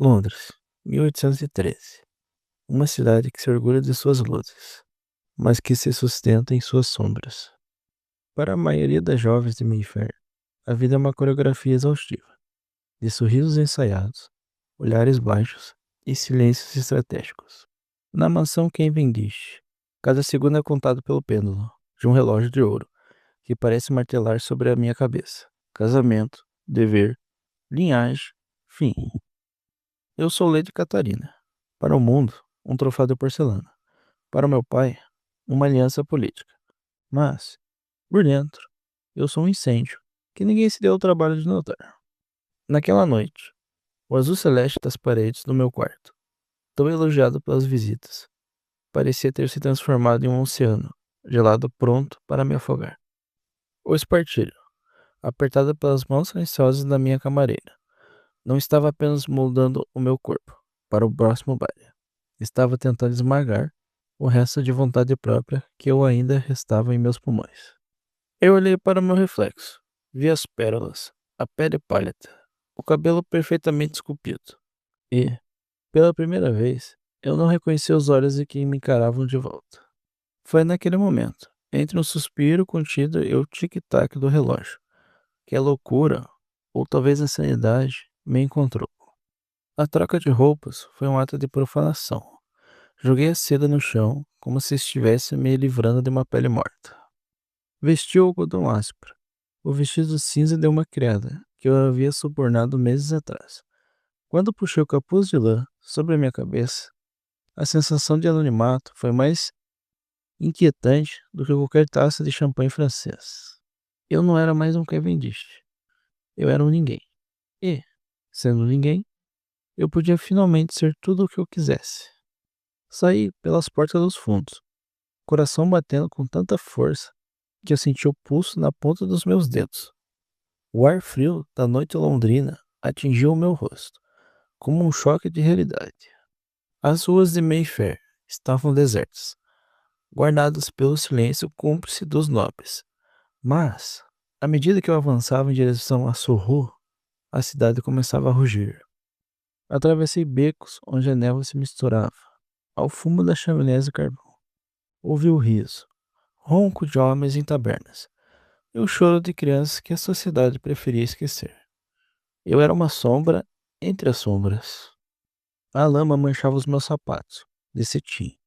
Londres, 1813. Uma cidade que se orgulha de suas luzes, mas que se sustenta em suas sombras. Para a maioria das jovens de Mayfair, a vida é uma coreografia exaustiva, de sorrisos ensaiados, olhares baixos e silêncios estratégicos. Na mansão Cavendish, cada segundo é contado pelo pêndulo de um relógio de ouro que parece martelar sobre a minha cabeça. Casamento, dever, linhagem, fim. Eu sou Lady Catarina. Para o mundo, um troféu de porcelana. Para o meu pai, uma aliança política. Mas, por dentro, eu sou um incêndio que ninguém se deu o trabalho de notar. Naquela noite, o azul celeste das paredes do meu quarto, tão elogiado pelas visitas, parecia ter se transformado em um oceano, gelado pronto para me afogar. O espartilho, apertado pelas mãos silenciosas da minha camareira, não estava apenas moldando o meu corpo para o próximo baile. Estava tentando esmagar o resto de vontade própria que eu ainda restava em meus pulmões. Eu olhei para o meu reflexo. Vi as pérolas, a pele pálida, o cabelo perfeitamente esculpido. E, pela primeira vez, eu não reconheci os olhos de quem me encaravam de volta. Foi naquele momento, entre um suspiro contido e o tic-tac do relógio, que a loucura, ou talvez a sanidade, me encontrou. A troca de roupas foi um ato de profanação. Joguei a seda no chão, como se estivesse me livrando de uma pele morta. Vesti o algodão áspero, o vestido cinza de uma criada, que eu havia subornado meses atrás. Quando puxei o capuz de lã sobre a minha cabeça, a sensação de anonimato foi mais inquietante do que qualquer taça de champanhe francês. Eu não era mais um Cavendish. Eu era um ninguém. E, sendo ninguém, eu podia finalmente ser tudo o que eu quisesse. Saí pelas portas dos fundos, coração batendo com tanta força que eu senti o pulso na ponta dos meus dedos. O ar frio da noite londrina atingiu o meu rosto, como um choque de realidade. As ruas de Mayfair estavam desertas, guardadas pelo silêncio cúmplice dos nobres. Mas, à medida que eu avançava em direção a Soho, a cidade começava a rugir. Atravessei becos onde a névoa se misturava ao fumo das chaminés de carvão. Ouvi o riso, ronco de homens em tabernas, e o choro de crianças que a sociedade preferia esquecer. Eu era uma sombra entre as sombras. A lama manchava os meus sapatos, de cetim,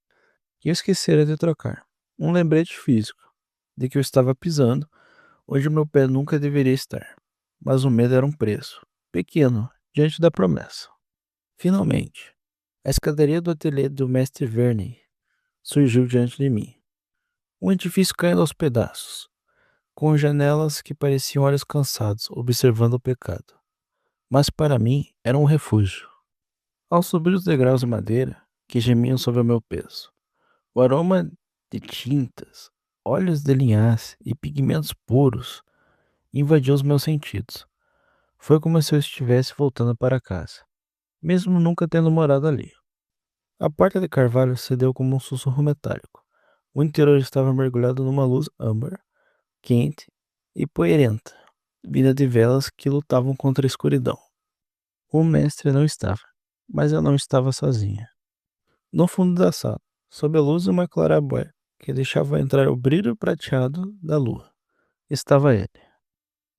que eu esquecera de trocar. Um lembrete físico, de que eu estava pisando onde meu pé nunca deveria estar. Mas o medo era um preço, pequeno, diante da promessa. Finalmente, a escadaria do ateliê do mestre Verney surgiu diante de mim. Um edifício caindo aos pedaços, com janelas que pareciam olhos cansados, observando o pecado. Mas para mim era um refúgio. Ao subir os degraus de madeira que gemiam sob o meu peso, o aroma de tintas, óleos de linhaça e pigmentos puros invadiu os meus sentidos. Foi como se eu estivesse voltando para casa, mesmo nunca tendo morado ali. A porta de carvalho cedeu como um sussurro metálico. O interior estava mergulhado numa luz âmbar, quente e poeirenta, vinda de velas que lutavam contra a escuridão. O mestre não estava, mas eu não estava sozinha. No fundo da sala, sob a luz de uma claraboia que deixava entrar o brilho prateado da lua, estava ele.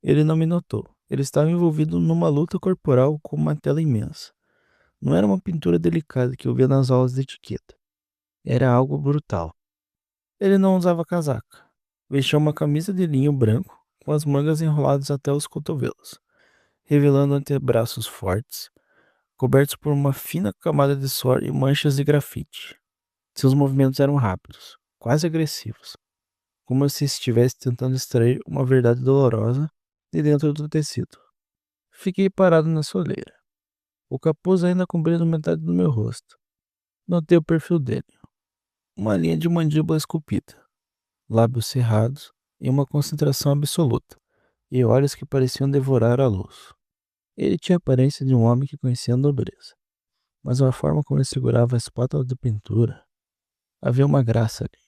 Ele não me notou. Ele estava envolvido numa luta corporal com uma tela imensa. Não era uma pintura delicada que eu via nas aulas de etiqueta. Era algo brutal. Ele não usava casaca. Vestia uma camisa de linho branco com as mangas enroladas até os cotovelos, revelando antebraços fortes, cobertos por uma fina camada de suor e manchas de grafite. Seus movimentos eram rápidos, quase agressivos, como se estivesse tentando extrair uma verdade dolorosa de dentro do tecido. Fiquei parado na soleira, o capuz ainda cobrindo metade do meu rosto. Notei o perfil dele, uma linha de mandíbula esculpida, lábios cerrados em uma concentração absoluta, e olhos que pareciam devorar a luz. Ele tinha a aparência de um homem que conhecia a nobreza, mas a forma como ele segurava a espátula de pintura, havia uma graça ali,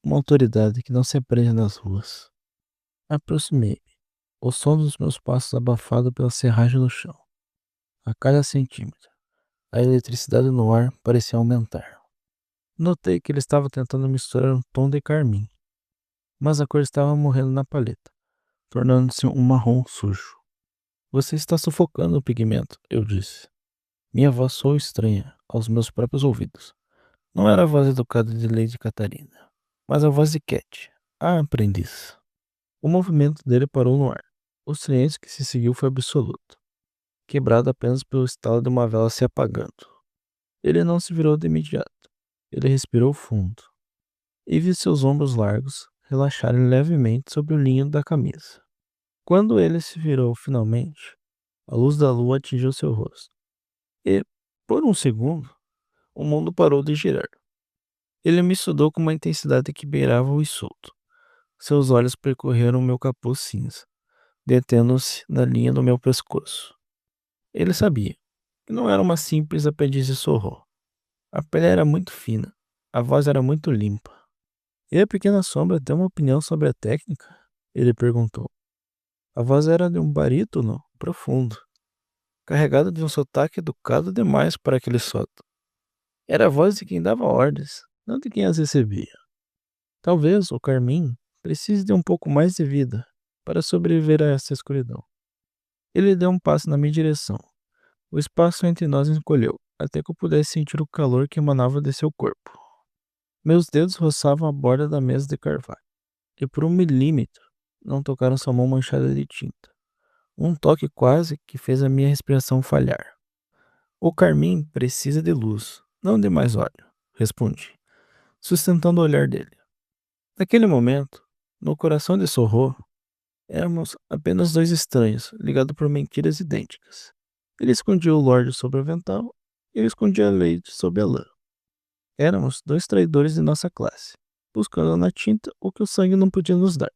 uma autoridade que não se aprende nas ruas. Aproximei-me, o som dos meus passos abafado pela serragem no chão. A cada centímetro, A eletricidade no ar parecia aumentar. Notei que ele estava tentando misturar um tom de carmim, mas a cor estava morrendo na paleta, tornando-se um marrom sujo. Você está sufocando o pigmento, eu disse. Minha voz soou estranha aos meus próprios ouvidos. Não era a voz educada de Lady Catarina, mas a voz de Cat, a aprendiz. O movimento dele parou no ar. O silêncio que se seguiu foi absoluto, quebrado apenas pelo estalo de uma vela se apagando. Ele não se virou de imediato. Ele respirou fundo e vi seus ombros largos relaxarem levemente sobre o linho da camisa. Quando ele se virou finalmente, a luz da lua atingiu seu rosto. E, por um segundo, o mundo parou de girar. Ele me estudou com uma intensidade que beirava o insulto. Seus olhos percorreram meu capuz cinza, detendo-se na linha do meu pescoço. Ele sabia que não era uma simples aprendiz de Sorro. A pele era muito fina, a voz era muito limpa. E a pequena sombra tem uma opinião sobre a técnica? Ele perguntou. A voz era de um barítono profundo, carregada de um sotaque educado demais para aquele sótão. Era a voz de quem dava ordens, não de quem as recebia. Talvez o Carmim precise de um pouco mais de vida para sobreviver a essa escuridão. Ele deu um passo na minha direção. O espaço entre nós encolheu, até que eu pudesse sentir o calor que emanava de seu corpo. Meus dedos roçavam a borda da mesa de carvalho, e por 1 milímetro não tocaram sua mão manchada de tinta. Um toque quase que fez a minha respiração falhar. O carmim precisa de luz, não de mais óleo, respondi, sustentando o olhar dele. Naquele momento, no coração de Sorro, éramos apenas dois estranhos, ligados por mentiras idênticas. Ele escondia o Lorde sob o avental, e eu escondia a Lady sob a lã. Éramos dois traidores de nossa classe, buscando na tinta o que o sangue não podia nos dar.